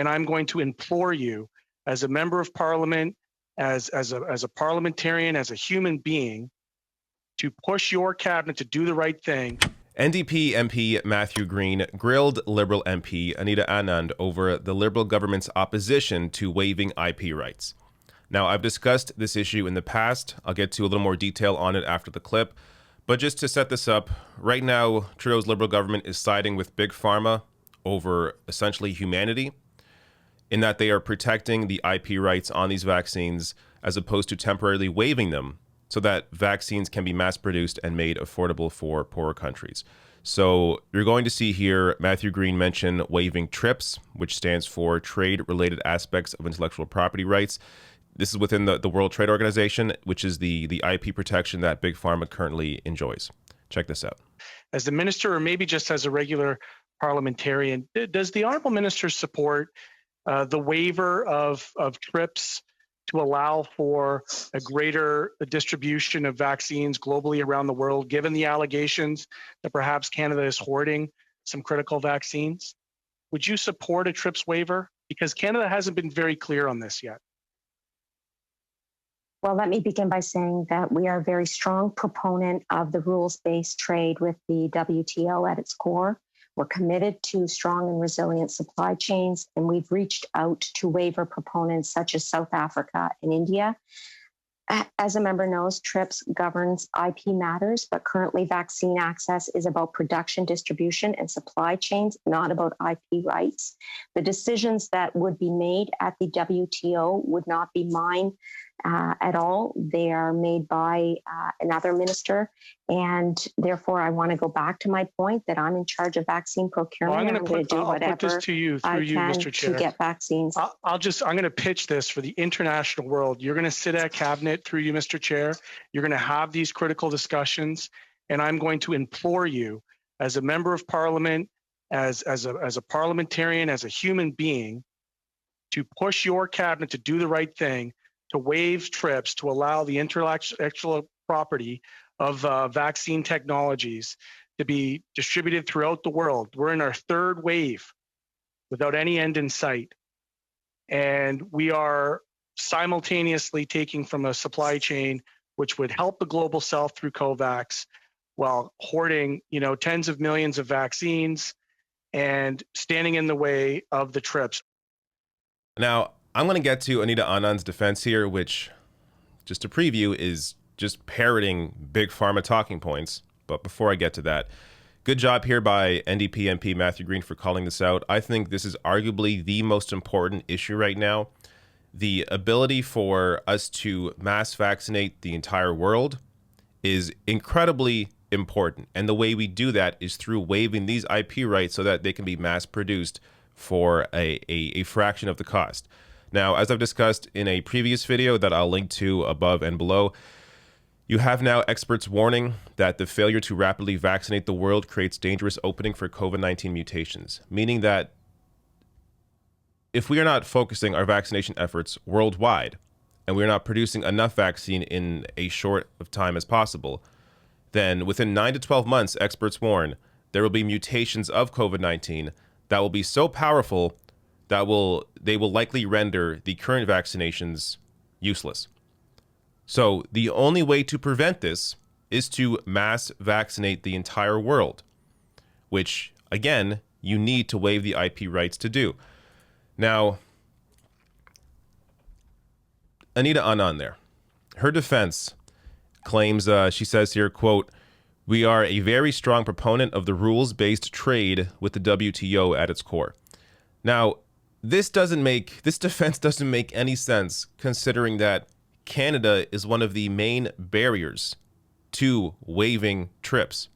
and I'm going to implore you as a member of parliament, as a parliamentarian, as a human being, to push your cabinet to do the right thing. NDP MP Matthew Green grilled Liberal MP Anita Anand over the Liberal government's opposition to waiving IP rights. Now, I've discussed this issue in the past. I'll get to a little more detail on it after the clip. But just to set this up, right now, Trudeau's Liberal government is siding with Big Pharma over essentially humanity, in that they are protecting the IP rights on these vaccines as opposed to temporarily waiving them so that vaccines can be mass-produced and made affordable for poorer countries. So you're going to see here Matthew Green mention waiving TRIPS, which stands for Trade-Related Aspects of Intellectual Property Rights. This is within the World Trade Organization, which is the IP protection that Big Pharma currently enjoys. Check this out. As the minister, or maybe just as a regular parliamentarian, does the honourable minister support the waiver of TRIPS to allow for a greater distribution of vaccines globally around the world, given the allegations that perhaps Canada is hoarding some critical vaccines? Would you support a TRIPS waiver? Because Canada hasn't been very clear on this yet. Well, let me begin by saying that we are a very strong proponent of the rules-based trade with the WTO at its core. We're committed to strong and resilient supply chains, and we've reached out to waiver proponents such as South Africa and India. As a member knows, TRIPS governs IP matters, but currently vaccine access is about production, distribution, and supply chains, not about IP rights. The decisions that would be made at the WTO would not be mine at all. They are made by another minister. And therefore, I want to go back to my point that I'm in charge of vaccine procurement. Well, I'm going to do whatever put this to you, through you, Mr. Chair, to get vaccines. I'm going to pitch this for the international world. You're going to sit at cabinet, through you, Mr. Chair. You're going to have these critical discussions, and I'm going to implore you as a member of parliament, as a parliamentarian, as a human being, to push your cabinet to do the right thing, to waive TRIPS, to allow the intellectual property of vaccine technologies to be distributed throughout the world. We're in our third wave without any end in sight. And we are simultaneously taking from a supply chain which would help the global south through COVAX, while hoarding, tens of millions of vaccines and standing in the way of the TRIPS. Now, I'm going to get to Anita Anand's defense here, which, just to preview, is just parroting Big Pharma talking points. But before I get to that, good job here by NDP MP Matthew Green for calling this out. I think this is arguably the most important issue right now. The ability for us to mass vaccinate the entire world is incredibly important. And the way we do that is through waiving these IP rights so that they can be mass produced for a fraction of the cost. Now, as I've discussed in a previous video that I'll link to above and below, you have now experts warning that the failure to rapidly vaccinate the world creates dangerous opening for COVID-19 mutations, meaning that if we are not focusing our vaccination efforts worldwide and we are not producing enough vaccine in a short of time as possible, then within 9 to 12 months, experts warn, there will be mutations of COVID-19 that will be so powerful that they will likely render the current vaccinations useless. So the only way to prevent this is to mass vaccinate the entire world, which, again, you need to waive the IP rights to do. Now, Anita Anand there, her defense claims, she says here, quote, "We are a very strong proponent of the rules-based trade with the WTO at its core." Now, this defense doesn't make any sense, considering that Canada is one of the main barriers to waiving TRIPS.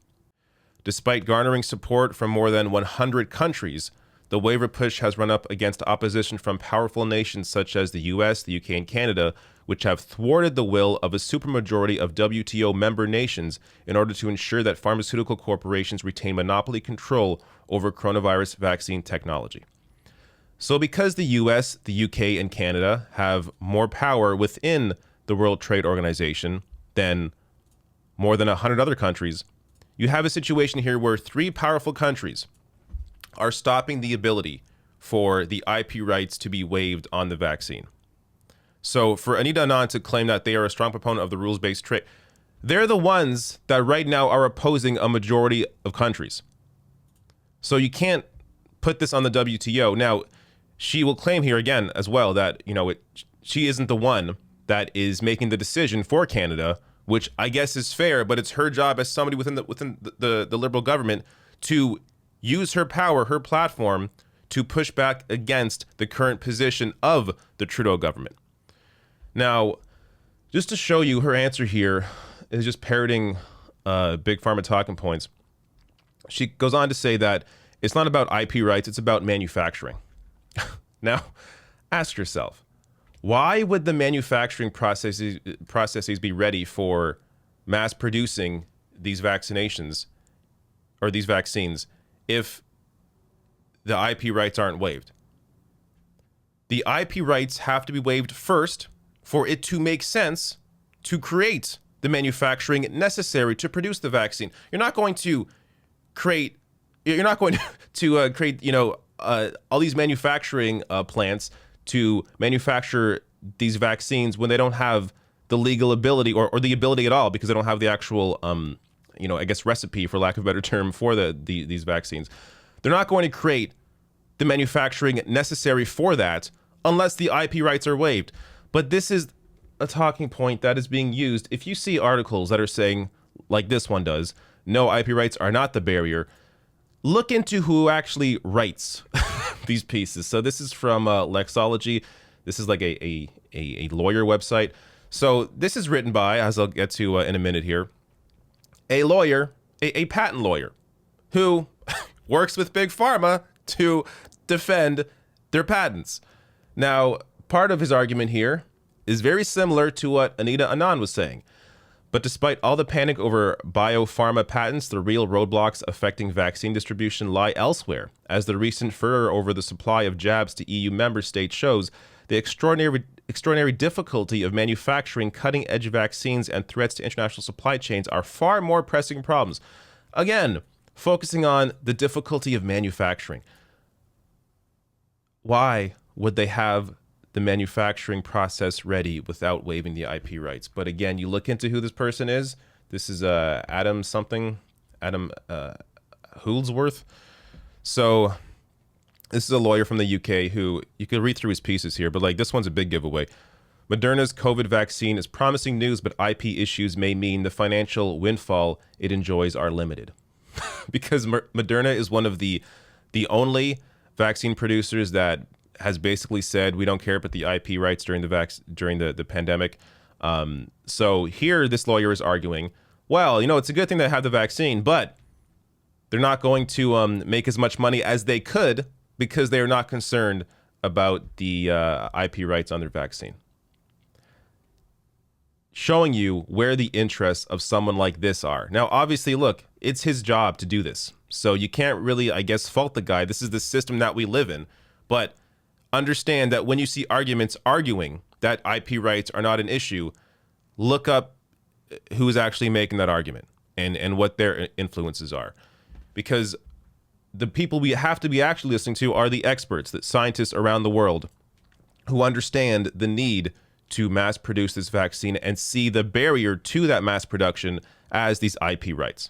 Despite garnering support from more than 100 countries, the waiver push has run up against opposition from powerful nations such as the US, the UK, and Canada, which have thwarted the will of a supermajority of WTO member nations in order to ensure that pharmaceutical corporations retain monopoly control over coronavirus vaccine technology. So because the US, the UK, and Canada have more power within the World Trade Organization than more than 100 other countries, you have a situation here where 3 powerful countries are stopping the ability for the IP rights to be waived on the vaccine. So for Anita Anand to claim that they are a strong proponent of the rules-based trade, they're the ones that right now are opposing a majority of countries. So you can't put this on the WTO. Now, she will claim here again as well that, she isn't the one that is making the decision for Canada, which I guess is fair, but it's her job as somebody within the Liberal government to use her power, her platform, to push back against the current position of the Trudeau government. Now, just to show you her answer here is just parroting Big Pharma talking points. She goes on to say that it's not about IP rights, it's about manufacturing. Now, ask yourself, why would the manufacturing processes be ready for mass producing these vaccinations or these vaccines if the IP rights aren't waived? The IP rights have to be waived first for it to make sense to create the manufacturing necessary to produce the vaccine. You're not going to create all these manufacturing plants to manufacture these vaccines when they don't have the legal ability or the ability at all, because they don't have the actual, recipe, for lack of a better term, for these vaccines. They're not going to create the manufacturing necessary for that unless the IP rights are waived. But this is a talking point that is being used. If you see articles that are saying, like this one does, no, IP rights are not the barrier, look into who actually writes these pieces. So this is from Lexology. This is like a lawyer website. So this is written by, as I'll get to in a minute here, a lawyer, a patent lawyer, who works with Big Pharma to defend their patents. Now, part of his argument here is very similar to what Anita Anand was saying. But despite all the panic over biopharma patents, the real roadblocks affecting vaccine distribution lie elsewhere, as the recent furor over the supply of jabs to EU member states shows the extraordinary difficulty of manufacturing cutting-edge vaccines and threats to international supply chains are far more pressing problems. Again, focusing on the difficulty of manufacturing. Why would they have the manufacturing process ready without waiving the IP rights? But again, you look into who this person is. This is Adam Houldsworth. So this is a lawyer from the UK who, you could read through his pieces here, but like this one's a big giveaway. Moderna's COVID vaccine is promising news, but IP issues may mean the financial windfall it enjoys are limited. Because Moderna is one of the only vaccine producers that has basically said we don't care about the IP rights during the pandemic. So here this lawyer is arguing, well, it's a good thing they have the vaccine, but they're not going to make as much money as they could because they are not concerned about the IP rights on their vaccine. Showing you where the interests of someone like this are. Now, obviously, look, it's his job to do this. So you can't really, I guess, fault the guy. This is the system that we live in. But understand that when you see arguments arguing that IP rights are not an issue, look up who's actually making that argument and what their influences are. Because the people we have to be actually listening to are the experts, the scientists around the world who understand the need to mass produce this vaccine and see the barrier to that mass production as these IP rights.